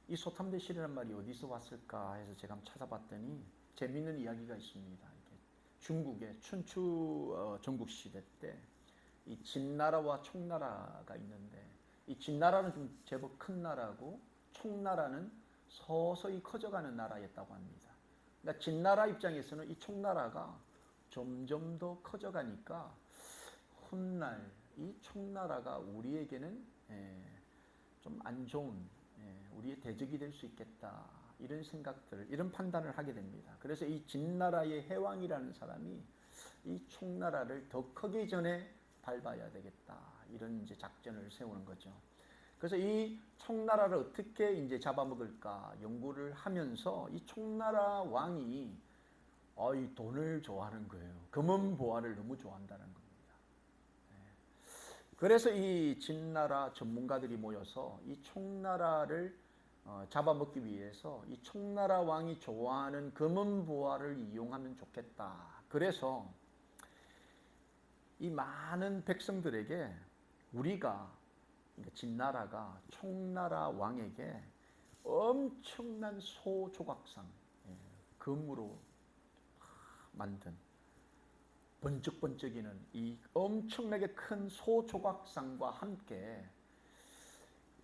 이 소탐대실이라는 말이 어디서 왔을까 해서 제가 한번 찾아봤더니 재미있는 이야기가 있습니다. 이게 중국의 춘추 전국시대 때 이 진나라와 총나라가 있는데, 이 진나라는 좀 제법 큰 나라고 총나라는 서서히 커져가는 나라였다고 합니다. 그러니까 진나라 입장에서는 이 총나라가 점점 더 커져가니까 훗날 이 총나라가 우리에게는 좀 안 좋은, 우리의 대적이 될 수 있겠다, 이런 생각들, 이런 판단을 하게 됩니다. 그래서 이 진나라의 해왕이라는 사람이 이 총나라를 더 크기 전에 밟아야 되겠다, 이런 이제 작전을 세우는 거죠. 그래서 이 총나라를 어떻게 이제 잡아먹을까 연구를 하면서 이 총나라 왕이 이 돈을 좋아하는 거예요. 금은 보화를 너무 좋아한다는 겁니다. 그래서 이 진나라 전문가들이 모여서 이 총나라를 잡아먹기 위해서 이 총나라 왕이 좋아하는 금은 보화를 이용하면 좋겠다. 그래서 이 많은 백성들에게 우리가, 그러니까 진나라가 총나라 왕에게 엄청난 소 조각상, 금으로 만든 번쩍번쩍이는 이 엄청나게 큰 소 조각상과 함께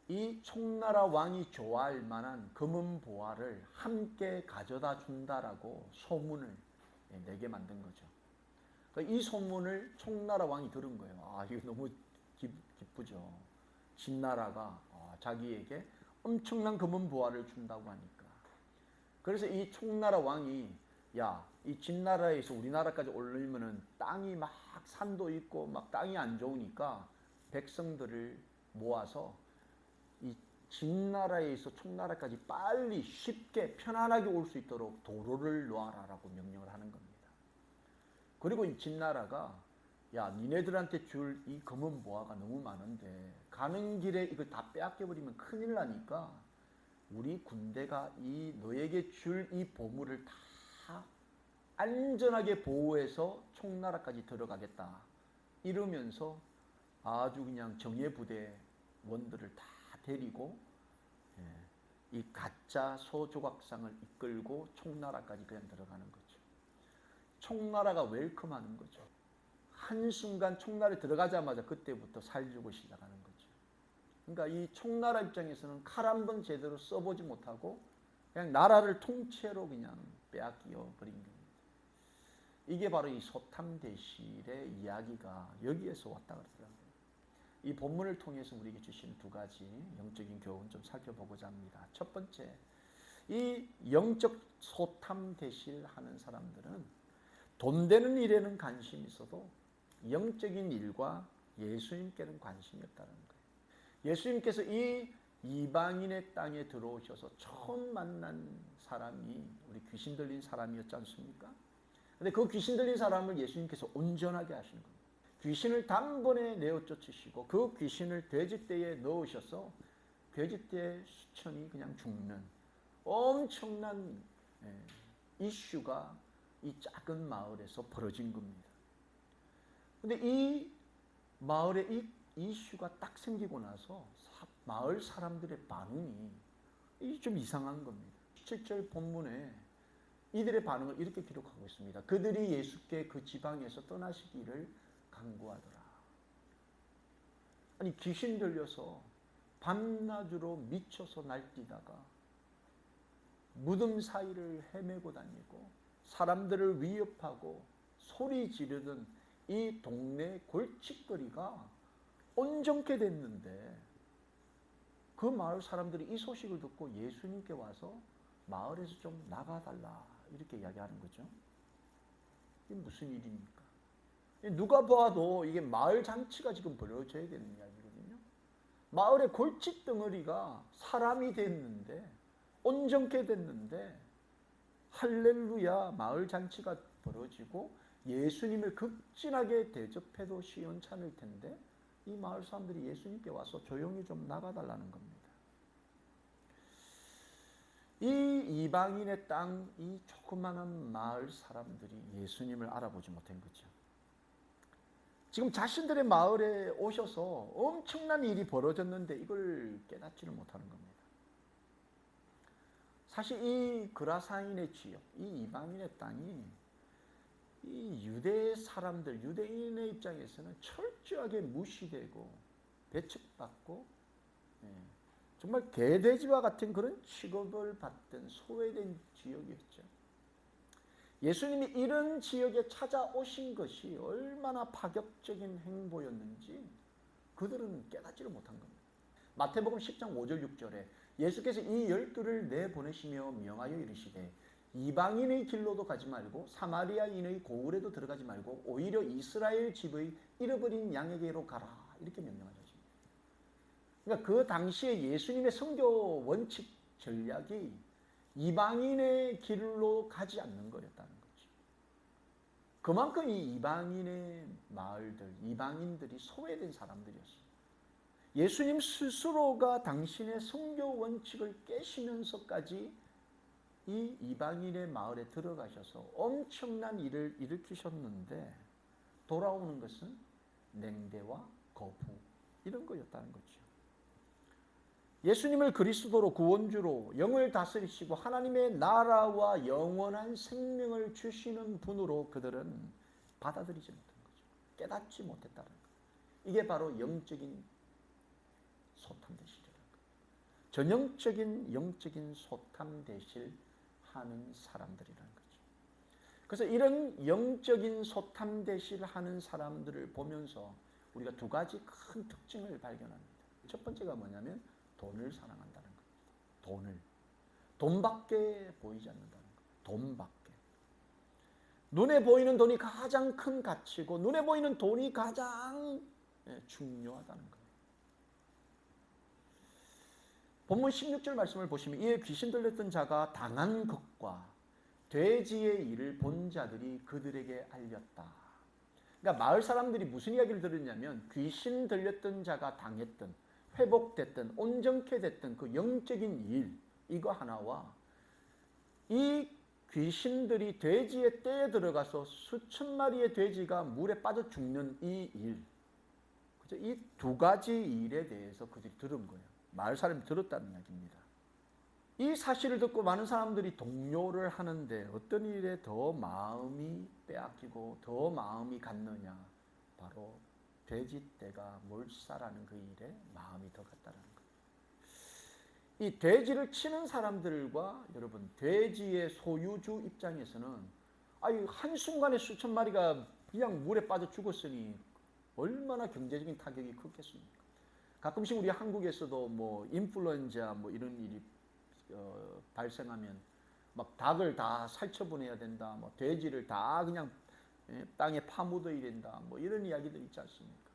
이 총나라 왕이 좋아할 만한 금은 보화를 함께 가져다 준다라고 소문을 내게 만든 거죠. 이 소문을 총나라 왕이 들은 거예요. 이거 너무 기쁘죠. 진나라가 자기에게 엄청난 금은 보화를 준다고 하니까. 그래서 이 총나라 왕이, 이 진나라에서 우리나라까지 올리면은 땅이 막 산도 있고 막 땅이 안 좋으니까 백성들을 모아서 이 진나라에서 총나라까지 빨리 쉽게 편안하게 올 수 있도록 도로를 놓아라라고 명령을 하는 겁니다. 그리고 이 진나라가, 니네들한테 줄 이 금은 보화가 너무 많은데 가는 길에 이걸 다 빼앗겨버리면 큰일 나니까 우리 군대가 이 너에게 줄 이 보물을 다 안전하게 보호해서 총나라까지 들어가겠다, 이러면서 아주 그냥 정예부대원들을 다 데리고 이 가짜 소조각상을 이끌고 총나라까지 그냥 들어가는 거죠. 총나라가 웰컴하는 거죠. 한순간 총나라에 들어가자마자 그때부터 살주고 시작하는 거죠. 그러니까 이 총나라 입장에서는 칼 한 번 제대로 써보지 못하고 그냥 나라를 통째로 그냥 빼앗겨 버린 겁니다. 이게 바로 이 소탐대실의 이야기가 여기에서 왔다 그러더라고요. 이 본문을 통해서 우리에게 주신 두 가지 영적인 교훈 좀 살펴보고자 합니다. 첫 번째, 이 영적 소탐대실 하는 사람들은 돈 되는 일에는 관심이 있어도 영적인 일과 예수님께는 관심이 없다는 거예요. 예수님께서 이 이방인의 땅에 들어오셔서 처음 만난 사람이 우리 귀신 들린 사람이었지 않습니까? 근데 그 귀신 들린 사람을 예수님께서 온전하게 하시는 겁니다. 귀신을 단번에 내어 쫓으시고 그 귀신을 돼지떼에 넣으셔서 돼지떼 수천이 그냥 죽는 엄청난 이슈가 이 작은 마을에서 벌어진 겁니다. 근데 이 마을에 이 이슈가 딱 생기고 나서 마을 사람들의 반응이 좀 이상한 겁니다. 17절 본문에 이들의 반응을 이렇게 기록하고 있습니다. 그들이 예수께 그 지방에서 떠나시기를 간구하더라. 아니, 귀신 들려서 밤낮으로 미쳐서 날뛰다가 무덤 사이를 헤매고 다니고 사람들을 위협하고 소리 지르던 이 동네 골칫거리가 온전케 됐는데 그 마을 사람들이 이 소식을 듣고 예수님께 와서 마을에서 좀 나가달라, 이렇게 이야기하는 거죠. 이게 무슨 일입니까? 누가 봐도 이게 마을 잔치가 지금 벌어져야 되는 이야기거든요. 마을의 골칫덩어리가 사람이 됐는데, 온전케 됐는데, 할렐루야, 마을 잔치가 벌어지고 예수님을 극진하게 대접해도 시원찮을 텐데 이 마을 사람들이 예수님께 와서 조용히 좀 나가달라는 겁니다. 이 이방인의 땅, 이 조그마한 마을 사람들이 예수님을 알아보지 못한 거죠. 지금 자신들의 마을에 오셔서 엄청난 일이 벌어졌는데 이걸 깨닫지를 못하는 겁니다. 사실 이 그라사인의 지역, 이 이방인의 땅이 이 유대 사람들, 유대인의 입장에서는 철저하게 무시되고 배척받고, 예, 정말 개돼지와 같은 그런 취급을 받던 소외된 지역이었죠. 예수님이 이런 지역에 찾아오신 것이 얼마나 파격적인 행보였는지 그들은 깨닫지를 못한 겁니다. 마태복음 10장 5절 6절에 예수께서 이 12를 내보내시며 명하여 이르시되 이방인의 길로도 가지 말고 사마리아인의 고을에도 들어가지 말고 오히려 이스라엘 집의 잃어버린 양에게로 가라, 이렇게 명령하셨습니다. 그러니까 그 당시에 예수님의 선교 원칙 전략이 이방인의 길로 가지 않는 거였다는 거죠. 그만큼 이 이방인의 마을들, 이방인들이 소외된 사람들이었어요. 예수님 스스로가 당신의 선교 원칙을 깨시면서까지 이 이방인의 마을에 들어가셔서 엄청난 일을 일으키셨는데 돌아오는 것은 냉대와 거부, 이런 거였다는 거죠. 예수님을 그리스도로 구원주로 영을 다스리시고 하나님의 나라와 영원한 생명을 주시는 분으로 그들은 받아들이지 못한 거죠. 깨닫지 못했다는 거예요. 이게 바로 영적인 소탐대실이라는 거예요. 전형적인 영적인 소탐대실 하는 사람들이라는 거죠. 그래서 이런 영적인 소탐대실 하는 사람들을 보면서 우리가 두 가지 큰 특징을 발견합니다. 첫 번째가 뭐냐면 돈을 사랑한다는 겁니다. 돈을. 돈밖에 보이지 않는다는 거예요. 돈밖에. 눈에 보이는 돈이 가장 큰 가치고 눈에 보이는 돈이 가장 중요하다는 거예요. 본문 16절 말씀을 보시면 이에 귀신 들렸던 자가 당한 것과 돼지의 일을 본 자들이 그들에게 알렸다. 그러니까 마을 사람들이 무슨 이야기를 들었냐면 귀신 들렸던 자가 당했던, 회복됐던, 온전케 됐던 그 영적인 일, 이거 하나와 이 귀신들이 돼지의 떼에 들어가서 수천 마리의 돼지가 물에 빠져 죽는 이 일, 이 두 가지 일에 대해서 그들이 들은 거예요. 마을 사람이 들었다는 이야기입니다. 이 사실을 듣고 많은 사람들이 동요를 하는데 어떤 일에 더 마음이 빼앗기고 더 마음이 갔느냐, 바로 돼지떼가 몰살하는 그 일에 마음이 더 갔다는 거예요. 이 돼지를 치는 사람들과 여러분 돼지의 소유주 입장에서는 한순간에 수천 마리가 그냥 물에 빠져 죽었으니 얼마나 경제적인 타격이 컸겠습니까? 가끔씩 우리 한국에서도 뭐 인플루엔자 뭐 이런 일이 발생하면 막 닭을 다 살처분해야 된다, 뭐 돼지를 다 그냥 땅에 파묻어야 된다, 뭐 이런 이야기들 있지 않습니까?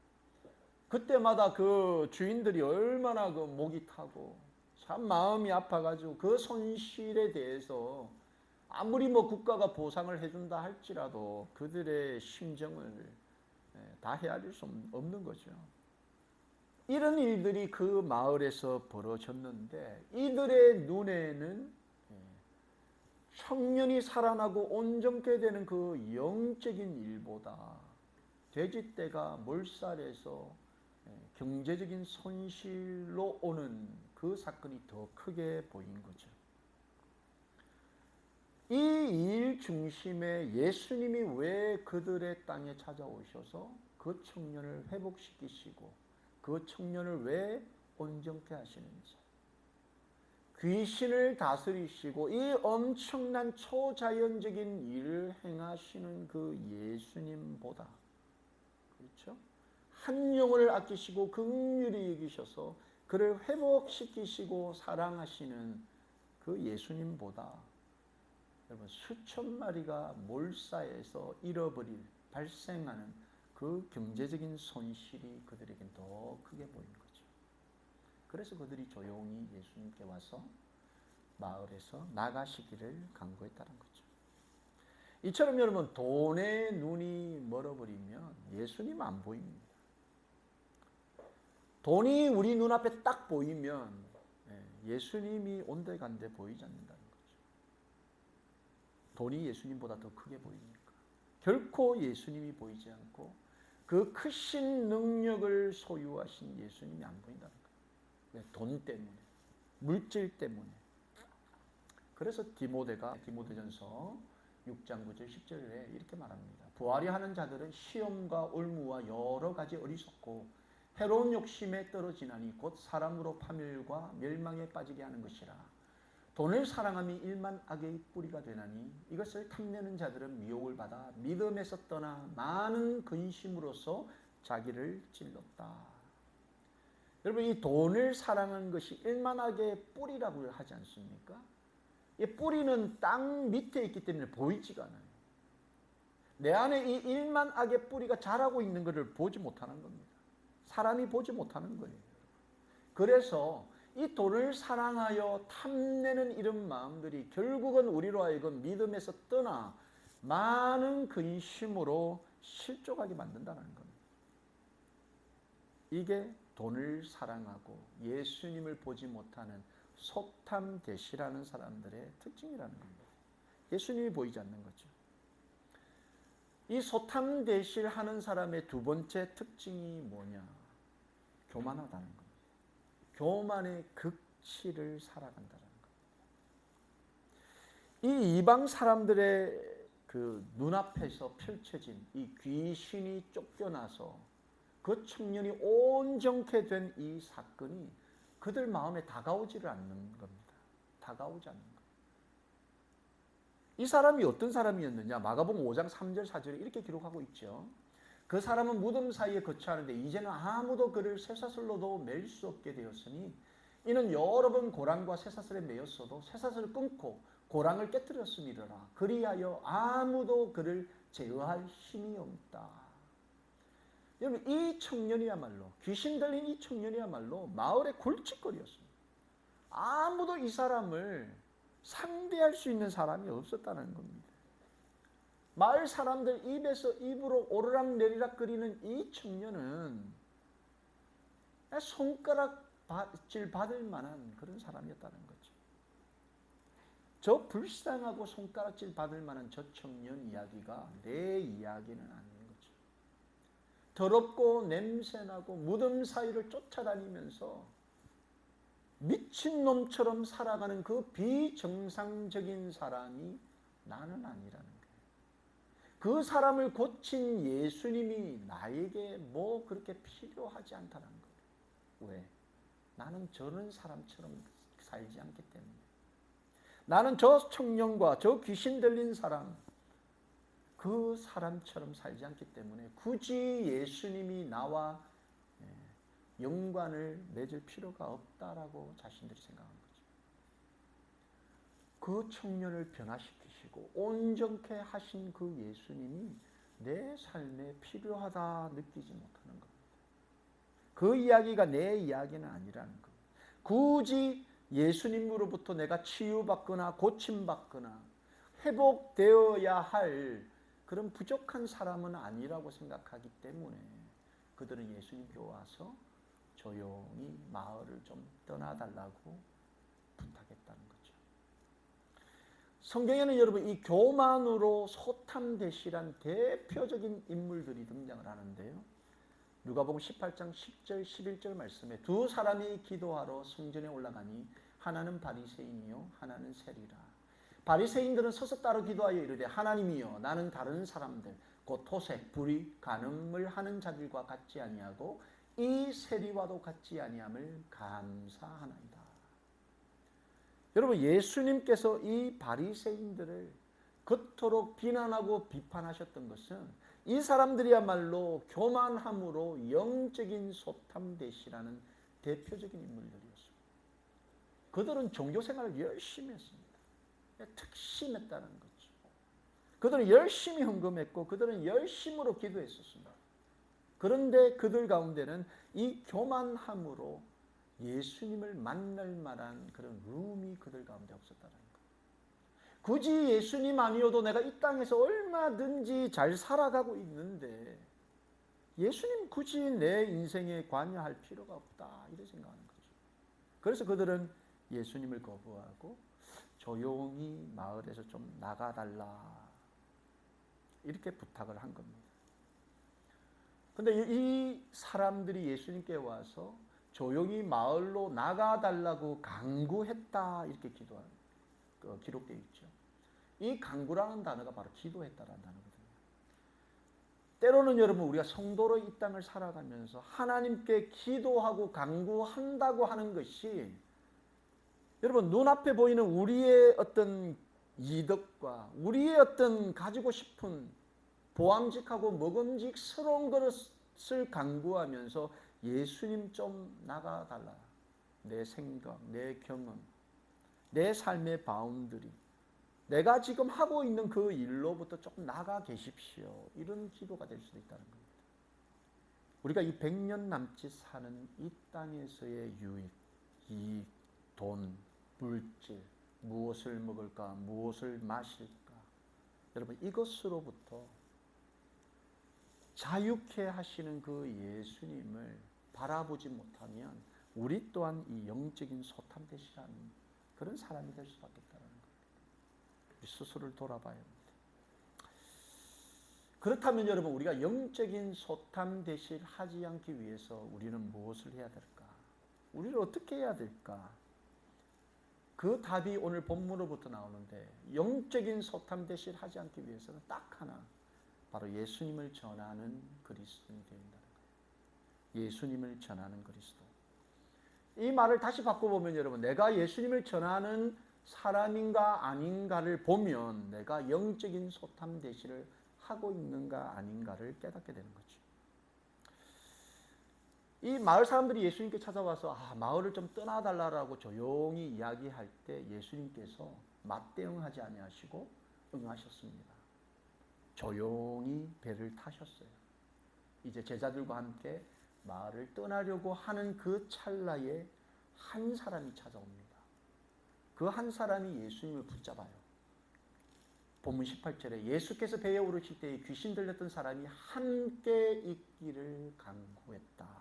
그때마다 그 주인들이 얼마나 그 목이 타고 참 마음이 아파가지고 그 손실에 대해서 아무리 뭐 국가가 보상을 해준다 할지라도 그들의 심정을 다 헤아릴 수 없는 거죠. 이런 일들이 그 마을에서 벌어졌는데 이들의 눈에는 청년이 살아나고 온전케 되는 그 영적인 일보다 돼지떼가 몰살해서 경제적인 손실로 오는 그 사건이 더 크게 보인 거죠. 이 일 중심에 예수님이 왜 그들의 땅에 찾아오셔서 그 청년을 회복시키시고 그 청년을 왜 온전케 하시는지, 귀신을 다스리시고 이 엄청난 초자연적인 일을 행하시는 그 예수님보다, 그렇죠? 한 영혼을 아끼시고 긍휼히 여기셔서 그를 회복시키시고 사랑하시는 그 예수님보다 여러분 수천 마리가 몰사해서 잃어버릴, 발생하는 그 경제적인 손실이 그들에겐 더 크게 보인 거죠. 그래서 그들이 조용히 예수님께 와서 마을에서 나가시기를 간구했다는 거죠. 이처럼 여러분 돈의 눈이 멀어버리면 예수님 안 보입니다. 돈이 우리 눈앞에 딱 보이면 예수님이 온데간데 보이지 않는다는 거죠. 돈이 예수님보다 더 크게 보입니까? 결코 예수님이 보이지 않고 그 크신 능력을 소유하신 예수님이 안 보인다는 거예요. 왜? 돈 때문에, 물질 때문에. 그래서 디모데전서 6장 9절 10절에 이렇게 말합니다. 부하려 하는 자들은 시험과 올무와 여러 가지 어리석고 해로운 욕심에 떨어지나니 곧 사람으로 파멸과 멸망에 빠지게 하는 것이라. 돈을 사랑함이 일만 악의 뿌리가 되나니 이것을 탐내는 자들은 미혹을 받아 믿음에서 떠나 많은 근심으로써 자기를 찔렀다. 여러분, 이 돈을 사랑하는 것이 일만악의 뿌리라고 하지 않습니까? 이 뿌리는 땅 밑에 있기 때문에 보이지가 않아요. 내 안에 이 일만악의 뿌리가 자라고 있는 것을 보지 못하는 겁니다. 사람이 보지 못하는 거예요. 그래서 이 돈을 사랑하여 탐내는 이런 마음들이 결국은 우리로 하여금 믿음에서 떠나 많은 근심으로 실족하게 만든다는 겁니다. 이게 돈을 사랑하고 예수님을 보지 못하는 소탐대시라는 사람들의 특징이라는 겁니다. 예수님이 보이지 않는 거죠. 이 소탐대시하는 사람의 두 번째 특징이 뭐냐? 교만하다는 겁니다. 교만의 극치를 살아간다는 겁니다. 이 이방 사람들의 그 눈앞에서 펼쳐진 이 귀신이 쫓겨나서 그 청년이 온전케 된 이 사건이 그들 마음에 다가오지를 않는 겁니다. 다가오지 않는 겁니다. 이 사람이 어떤 사람이었느냐? 마가복음 5장 3절 4절에 이렇게 기록하고 있죠. 그 사람은 무덤 사이에 거처하는데 이제는 아무도 그를 쇠사슬로도 맬 수 없게 되었으니 이는 여러 번 고랑과 쇠사슬에 매였어도 쇠사슬을 끊고 고랑을 깨뜨렸음이더라. 그리하여 아무도 그를 제어할 힘이 없다. 여러분, 이 청년이야말로, 귀신 들린 이 청년이야말로 마을의 골칫거리였습니다. 아무도 이 사람을 상대할 수 있는 사람이 없었다는 겁니다. 마을 사람들 입에서 입으로 오르락내리락 거리는 이 청년은 손가락질 받을 만한 그런 사람이었다는 거죠. 저 불쌍하고 손가락질 받을 만한 저 청년 이야기가 내 이야기는 아닌 거죠. 더럽고 냄새나고 무덤 사이를 쫓아다니면서 미친놈처럼 살아가는 그 비정상적인 사람이 나는 아니라는 거예요. 그 사람을 고친 예수님이 나에게 뭐 그렇게 필요하지 않다는 거예요. 왜? 나는 저런 사람처럼 살지 않기 때문에. 나는 저 청년과 저 귀신 들린 사람, 그 사람처럼 살지 않기 때문에 굳이 예수님이 나와 연관을 맺을 필요가 없다라고 자신들이 생각한 거죠. 그 청년을 변화시키시고 온전케 하신 그 예수님이 내 삶에 필요하다 느끼지 못하는 겁니다. 그 이야기가 내 이야기는 아니라는 겁니다. 굳이 예수님으로부터 내가 치유받거나 고침받거나 회복되어야 할 그런 부족한 사람은 아니라고 생각하기 때문에 그들은 예수님께 와서 조용히 마을을 좀 떠나달라고 부탁했다는 거죠. 성경에는 여러분 이 교만으로 소탐대시란 대표적인 인물들이 등장을 하는데요. 누가복음 18장 10절 11절 말씀에 두 사람이 기도하러 성전에 올라가니 하나는 바리새인이요 하나는 세리라. 바리새인들은 서서 따로 기도하여 이르되 하나님이여 나는 다른 사람들 곧 토색, 불의, 간음을 하는 자들과 같지 아니하고 이 세리와도 같지 아니함을 감사하나이다. 여러분, 예수님께서 이 바리새인들을 그토록 비난하고 비판하셨던 것은 이 사람들이야말로 교만함으로 영적인 소탐대시라는 대표적인 인물들이었습니다. 그들은 종교생활을 열심히 했습니다. 특심했다는 거죠. 그들은 열심히 헌금했고 그들은 열심으로 기도했었습니다. 그런데 그들 가운데는 이 교만함으로 예수님을 만날 만한 그런 룸이 그들 가운데 없었다는 거예요. 굳이 예수님 아니어도 내가 이 땅에서 얼마든지 잘 살아가고 있는데 예수님 굳이 내 인생에 관여할 필요가 없다 이렇게 생각하는 거죠. 그래서 그들은 예수님을 거부하고 조용히 마을에서 좀 나가달라 이렇게 부탁을 한 겁니다. 그런데 이 사람들이 예수님께 와서 조용히 마을로 나가달라고 강구했다 이렇게 기도합니다. 기록되어 있죠. 이 간구라는 단어가 바로 기도했다라는 단어거든요. 때로는 여러분 우리가 성도로 이 땅을 살아가면서 하나님께 기도하고 간구한다고 하는 것이 여러분 눈앞에 보이는 우리의 어떤 이득과 우리의 어떤 가지고 싶은 보암직하고 먹음직스러운 것을 간구하면서 예수님 좀 나가달라. 내 생각, 내 경험, 내 삶의 바운더리, 내가 지금 하고 있는 그 일로부터 조금 나가 계십시오. 이런 기도가 될 수도 있다는 겁니다. 우리가 이 100년 남짓 사는 이 땅에서의 유익, 이익, 돈, 물질, 무엇을 먹을까, 무엇을 마실까. 여러분 이것으로부터 자유케 하시는 그 예수님을 바라보지 못하면 우리 또한 이 영적인 소탐대시라는 그런 사람이 될 수밖에 없다는 겁니다. 우리 스스로를 돌아봐야 합니다. 그렇다면 여러분 우리가 영적인 소탐대시를 하지 않기 위해서 우리는 무엇을 해야 될까? 우리를 어떻게 해야 될까? 그 답이 오늘 본문으로부터 나오는데 영적인 소탐대시를 하지 않기 위해서는 딱 하나, 바로 예수님을 전하는 그리스도인이 된다는 거예요. 예수님을 전하는 그리스도. 이 말을 다시 바꿔보면 여러분 내가 예수님을 전하는 사람인가 아닌가를 보면 내가 영적인 소탐대시를 하고 있는가 아닌가를 깨닫게 되는 거죠. 이 마을 사람들이 예수님께 찾아와서 마을을 좀 떠나달라고 조용히 이야기할 때 예수님께서 맞대응하지 아니하시고 응하셨습니다. 조용히 배를 타셨어요. 이제 제자들과 함께 마을을 떠나려고 하는 그 찰나에 한 사람이 찾아옵니다. 그 한 사람이 예수님을 붙잡아요. 본문 18절에 예수께서 배에 오르실 때에 귀신 들렸던 사람이 함께 있기를 간구했다.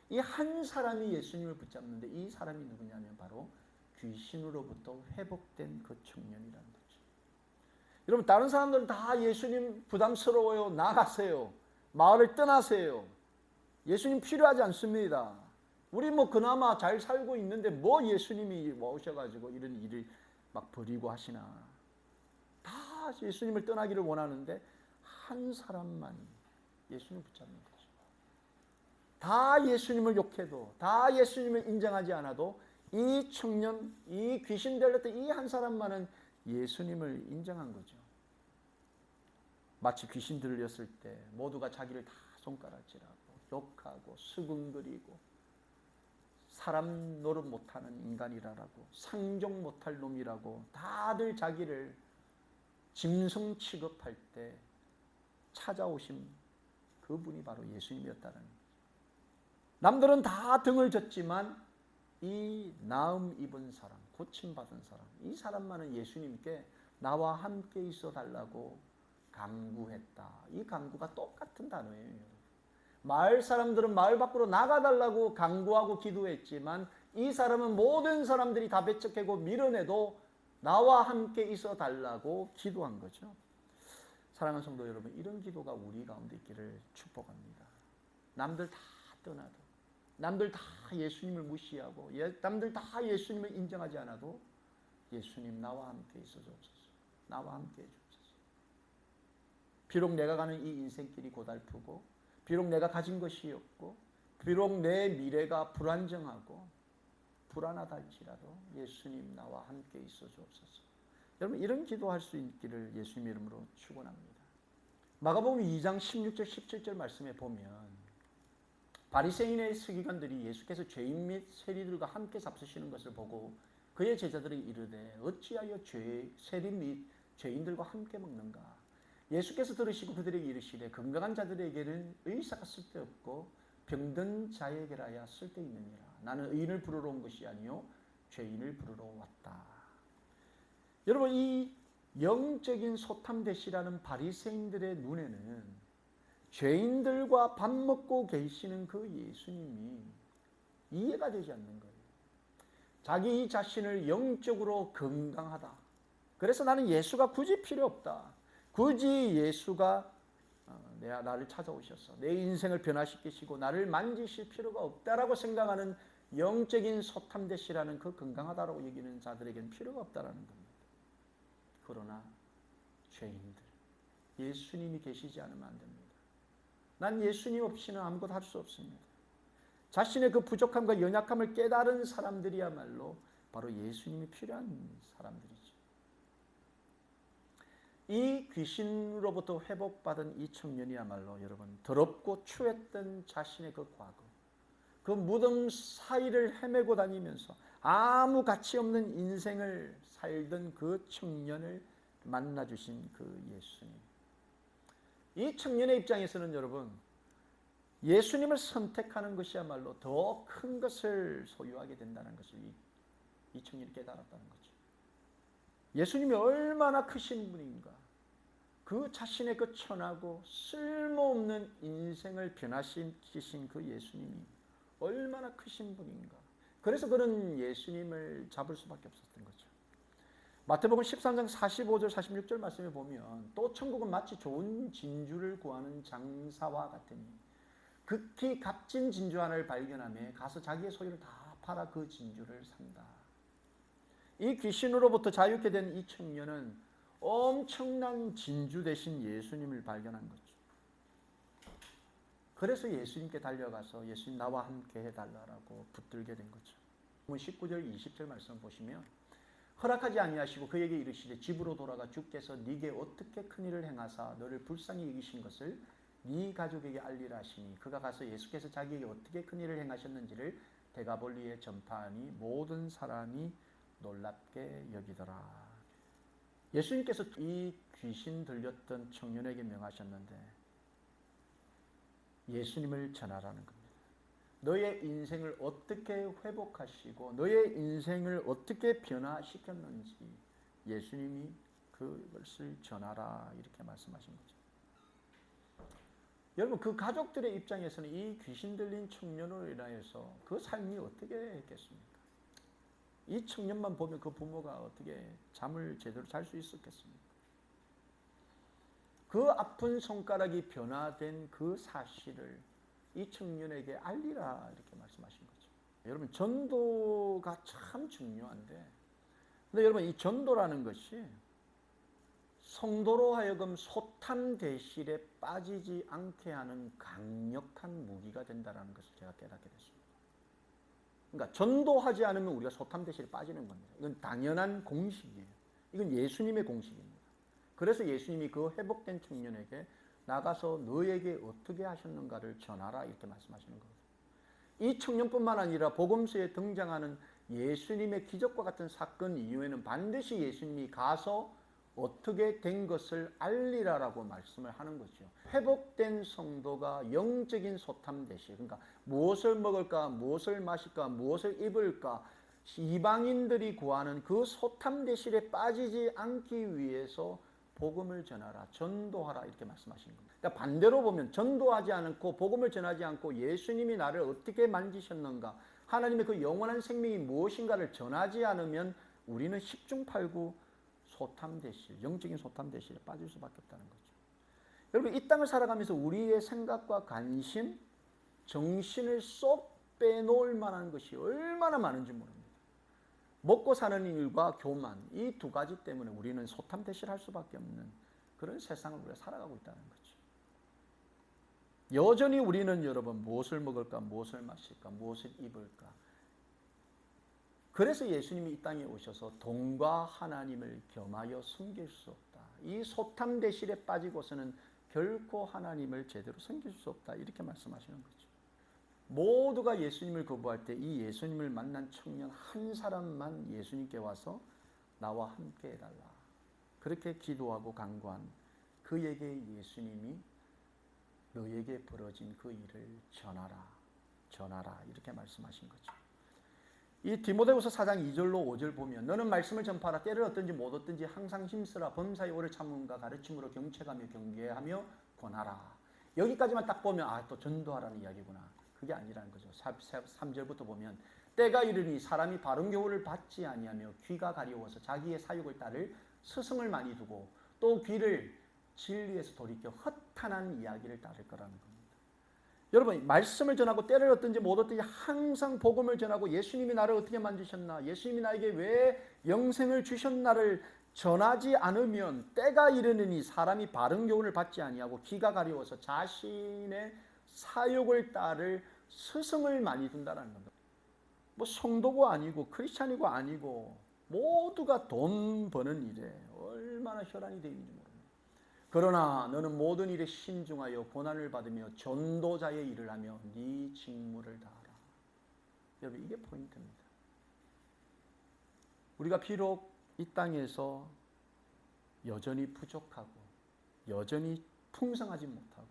이 한 사람이 예수님을 붙잡는데 이 사람이 누구냐면 바로 귀신으로부터 회복된 그 청년이라는 거죠. 여러분 다른 사람들은 다 예수님 부담스러워요. 나가세요. 마을을 떠나세요. 예수님 필요하지 않습니다. 우리 그나마 잘 살고 있는데 예수님이 오셔가지고 이런 일을 막 버리고 하시나. 다 예수님을 떠나기를 원하는데 한 사람만 예수님을 붙잡는 거죠. 다 예수님을 욕해도, 다 예수님을 인정하지 않아도 이 청년, 이 귀신 들렸던 이 한 사람만은 예수님을 인정한 거죠. 마치 귀신 들렸을 때 모두가 자기를 다 손가락질하고 욕하고 수근거리고 사람 노릇 못하는 인간이라고 상종 못할 놈이라고 다들 자기를 짐승 취급할 때 찾아오신 그분이 바로 예수님이었다는 거예요. 남들은 다 등을 졌지만 이 나음 입은 사람, 고침받은 사람, 이 사람만은 예수님께 나와 함께 있어 달라고 간구했다. 이 간구가 똑같은 단어예요. 마을 사람들은 마을 밖으로 나가달라고 간구하고 기도했지만 이 사람은 모든 사람들이 다 배척하고 밀어내도 나와 함께 있어 달라고 기도한 거죠. 사랑하는 성도 여러분, 이런 기도가 우리 가운데 있기를 축복합니다. 남들 다 떠나도, 남들 다 예수님을 무시하고, 남들 다 예수님을 인정하지 않아도 예수님 나와 함께 있어 주옵소서. 나와 함께 해 주옵소서. 비록 내가 가는 이 인생길이 고달프고, 비록 내가 가진 것이 없고, 비록 내 미래가 불안정하고 불안하다 할지라도 예수님 나와 함께 있어 주옵소서. 여러분 이런 기도할 수 있기를 예수님 이름으로 축원합니다. 마가복음 2장 16절 17절 말씀에 보면 바리새인의 서기관들이 예수께서 죄인 및 세리들과 함께 잡수시는 것을 보고 그의 제자들이 이르되 어찌하여 세리 및 죄인들과 함께 먹는가? 예수께서 들으시고 그들에게 이르시되 건강한 자들에게는 의사가 쓸데없고 병든 자에게라야 쓸데있느니라. 나는 의인을 부르러 온 것이 아니요 죄인을 부르러 왔다. 여러분 이 영적인 소탐대시라는 바리새인들의 눈에는 죄인들과 밥 먹고 계시는 그 예수님이 이해가 되지 않는 거예요. 자기 자신을 영적으로 건강하다. 그래서 나는 예수가 굳이 필요 없다. 굳이 예수가 나를 찾아오셔서 내 인생을 변화시키시고 나를 만지실 필요가 없다라고 생각하는 영적인 소탐대시라는 그 건강하다고 여기는 자들에게는 필요가 없다라는 겁니다. 그러나 죄인들, 예수님이 계시지 않으면 안 됩니다. 난 예수님 없이는 아무것도 할 수 없습니다. 자신의 그 부족함과 연약함을 깨달은 사람들이야말로 바로 예수님이 필요한 사람들이죠. 이 귀신으로부터 회복받은 이 청년이야말로 여러분 더럽고 추했던 자신의 그 과거, 그 무덤 사이를 헤매고 다니면서 아무 가치 없는 인생을 살던 그 청년을 만나주신 그 예수님. 이 청년의 입장에서는 여러분 예수님을 선택하는 것이야말로 더 큰 것을 소유하게 된다는 것을 이 청년이 깨달았다는 거죠. 예수님이 얼마나 크신 분인가. 그 자신의 그 천하고 쓸모없는 인생을 변화시키신 그 예수님이 얼마나 크신 분인가. 그래서 그런 예수님을 잡을 수밖에 없었던 거죠. 마태복음 13장 45절 46절 말씀에 보면 또 천국은 마치 좋은 진주를 구하는 장사와 같으니 극히 값진 진주 하나를 발견하며 가서 자기의 소유를 다 팔아 그 진주를 산다. 이 귀신으로부터 자유케 된 이 청년은 엄청난 진주 대신 예수님을 발견한 거죠. 그래서 예수님께 달려가서 예수님 나와 함께 해달라고 붙들게 된 거죠. 19절 20절 말씀 보시면 허락하지 아니하시고 그에게 이르시되 집으로 돌아가 주께서 네게 어떻게 큰 일을 행하사 너를 불쌍히 여기신 것을 네 가족에게 알리라 하시니 그가 가서 예수께서 자기에게 어떻게 큰 일을 행하셨는지를 데가볼리에 전파하니 모든 사람이 놀랍게 여기더라. 예수님께서 이 귀신 들렸던 청년에게 명하셨는데 예수님을 전하라는 겁니다. 너의 인생을 어떻게 회복하시고 너의 인생을 어떻게 변화시켰는지 예수님이 그것을 전하라 이렇게 말씀하신 거죠. 여러분 그 가족들의 입장에서는 이 귀신 들린 청년으로 인하여서 그 삶이 어떻게 했겠습니까? 이 청년만 보면 그 부모가 어떻게 잠을 제대로 잘 수 있었겠습니까? 그 아픈 손가락이 변화된 그 사실을 이 청년에게 알리라 이렇게 말씀하신 거죠. 여러분 전도가 참 중요한데 근데 여러분 이 전도라는 것이 성도로 하여금 소탐대실에 빠지지 않게 하는 강력한 무기가 된다는 것을 제가 깨닫게 됐습니다. 그러니까 전도하지 않으면 우리가 소탐대실에 빠지는 겁니다. 이건 당연한 공식이에요. 이건 예수님의 공식입니다. 그래서 예수님이 그 회복된 청년에게 나가서 너에게 어떻게 하셨는가를 전하라 이렇게 말씀하시는 거예요. 이 청년뿐만 아니라 복음서에 등장하는 예수님의 기적과 같은 사건 이후에는 반드시 예수님이 가서 어떻게 된 것을 알리라라고 말씀을 하는 거죠. 회복된 성도가 영적인 소탐대실, 그러니까 무엇을 먹을까, 무엇을 마실까, 무엇을 입을까, 이방인들이 구하는 그 소탐대실에 빠지지 않기 위해서 복음을 전하라, 전도하라 이렇게 말씀하시는 겁니다. 그러니까 반대로 보면 전도하지 않고 복음을 전하지 않고 예수님이 나를 어떻게 만지셨는가, 하나님의 그 영원한 생명이 무엇인가를 전하지 않으면 우리는 십중팔구 소탐대실, 영적인 소탐대실에 빠질 수밖에 없다는 거죠. 여러분 이 땅을 살아가면서 우리의 생각과 관심, 정신을 쏙 빼놓을 만한 것이 얼마나 많은지 모릅니다. 먹고 사는 일과 교만, 이 두 가지 때문에 우리는 소탐대실할 수밖에 없는 그런 세상을 우리가 살아가고 있다는 거죠. 여전히 우리는 여러분 무엇을 먹을까, 무엇을 마실까, 무엇을 입을까. 그래서 예수님이 이 땅에 오셔서 돈과 하나님을 겸하여 섬길 수 없다. 이 소탐대실에 빠지고서는 결코 하나님을 제대로 섬길 수 없다. 이렇게 말씀하시는 거죠. 모두가 예수님을 거부할 때 이 예수님을 만난 청년 한 사람만 예수님께 와서 나와 함께 해달라. 그렇게 기도하고 간구한 그에게 예수님이 너에게 벌어진 그 일을 전하라. 이렇게 말씀하신 거죠. 이 디모데후서 4장 2절로 5절 보면 너는 말씀을 전파하라. 때를 얻든지 못 얻든지 항상 힘쓰라. 범사에 오를 참음과 가르침으로 경책하며 경계하며 권하라. 여기까지만 딱 보면 또 전도하라는 이야기구나. 그게 아니라는 거죠. 3절부터 보면 때가 이르니 사람이 바른 교훈을 받지 아니하며 귀가 가려워서 자기의 사욕을 따를 스승을 많이 두고 또 귀를 진리에서 돌이켜 허탄한 이야기를 따를 거라는 겁니다. 여러분, 말씀을 전하고 때를 얻든지 못 얻든지 항상 복음을 전하고 예수님이 나를 어떻게 만드셨나, 예수님이 나에게 왜 영생을 주셨나를 전하지 않으면 때가 이르느니 사람이 바른 교훈을 받지 아니하고 귀가 가려워서 자신의 사욕을 따를 스승을 많이 둔다는 겁니다. 뭐 성도고 아니고 크리스찬이고 아니고 모두가 돈 버는 일에 얼마나 혈안이 되어 있는지 모릅니다. 그러나 너는 모든 일에 신중하여 고난을 받으며 전도자의 일을 하며 네 직무를 다하라. 여러분, 이게 포인트입니다. 우리가 비록 이 땅에서 여전히 부족하고 여전히 풍성하지 못하고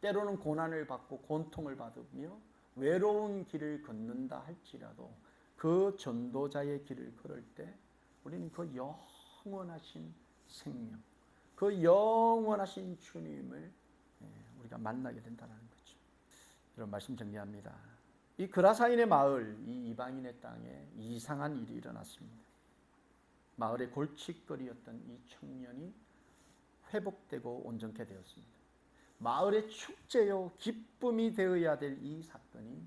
때로는 고난을 받고 고통을 받으며 외로운 길을 걷는다 할지라도 그 전도자의 길을 걸을 때 우리는 그 영원하신 생명, 그 영원하신 주님을 우리가 만나게 된다는 거죠. 여러분, 말씀 정리합니다. 이 그라사인의 마을, 이 이방인의 땅에 이상한 일이 일어났습니다. 마을의 골칫거리였던 이 청년이 회복되고 온전케 되었습니다. 마을의 축제요 기쁨이 되어야 될 이 사건이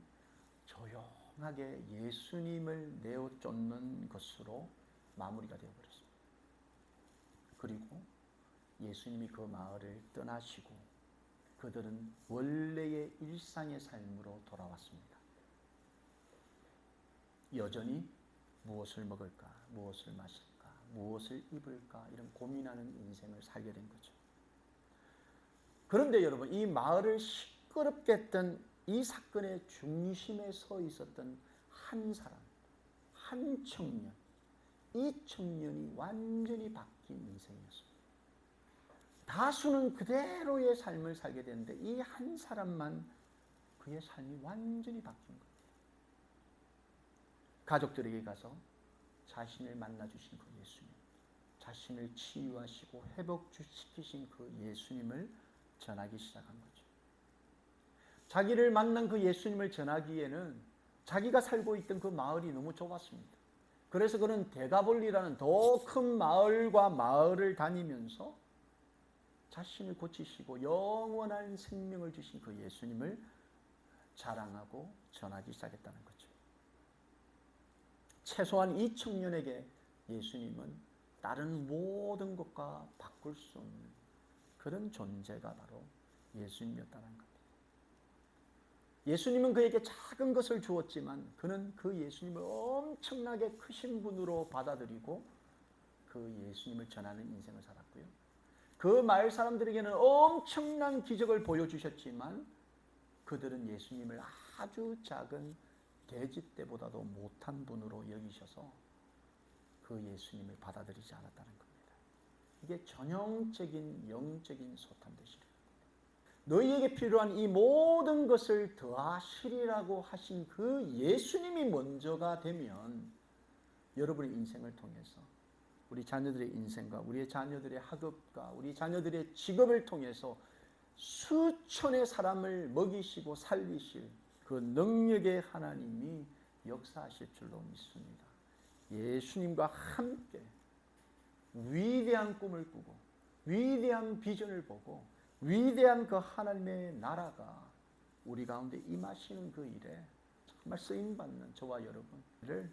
조용하게 예수님을 내어 쫓는 것으로 마무리가 되어버렸습니다. 그리고 예수님이 그 마을을 떠나시고 그들은 원래의 일상의 삶으로 돌아왔습니다. 여전히 무엇을 먹을까, 무엇을 마실까, 무엇을 입을까 이런 고민하는 인생을 살게 된 거죠. 그런데 여러분, 이 마을을 시끄럽게 했던 이 사건의 중심에 서 있었던 한 사람, 한 청년, 이 청년이 완전히 바뀐 인생이었습니다. 다수는 그대로의 삶을 살게 되는데 이 한 사람만 그의 삶이 완전히 바뀐 겁니다. 가족들에게 가서 자신을 만나주신 그 예수님, 자신을 치유하시고 회복시키신 그 예수님을 전하기 시작한 거죠. 자기를 만난 그 예수님을 전하기에는 자기가 살고 있던 그 마을이 너무 좁았습니다. 그래서 그는 데가볼리라는 더 큰 마을과 마을을 다니면서 자신을 고치시고 영원한 생명을 주신 그 예수님을 자랑하고 전하기 시작했다는 거죠. 최소한 이 청년에게 예수님은 다른 모든 것과 바꿀 수 없는 그런 존재가 바로 예수님이었다는 겁니다. 예수님은 그에게 작은 것을 주었지만 그는 그 예수님을 엄청나게 크신 분으로 받아들이고 그 예수님을 전하는 인생을 살았고요. 그 마을 사람들에게는 엄청난 기적을 보여주셨지만 그들은 예수님을 아주 작은 돼지떼보다도 못한 분으로 여기셔서 그 예수님을 받아들이지 않았다는 겁니다. 이게 전형적인 영적인 소탐대시입니다. 너희에게 필요한 이 모든 것을 더하시리라고 하신 그 예수님이 먼저가 되면 여러분의 인생을 통해서 우리 자녀들의 인생과 우리의 자녀들의 학업과 우리 자녀들의 직업을 통해서 수천의 사람을 먹이시고 살리실 그 능력의 하나님이 역사하실 줄로 믿습니다. 예수님과 함께 위대한 꿈을 꾸고 위대한 비전을 보고 위대한 그 하나님의 나라가 우리 가운데 임하시는 그 일에 정말 쓰임받는 저와 여러분을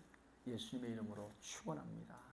예수님의 이름으로 축원합니다.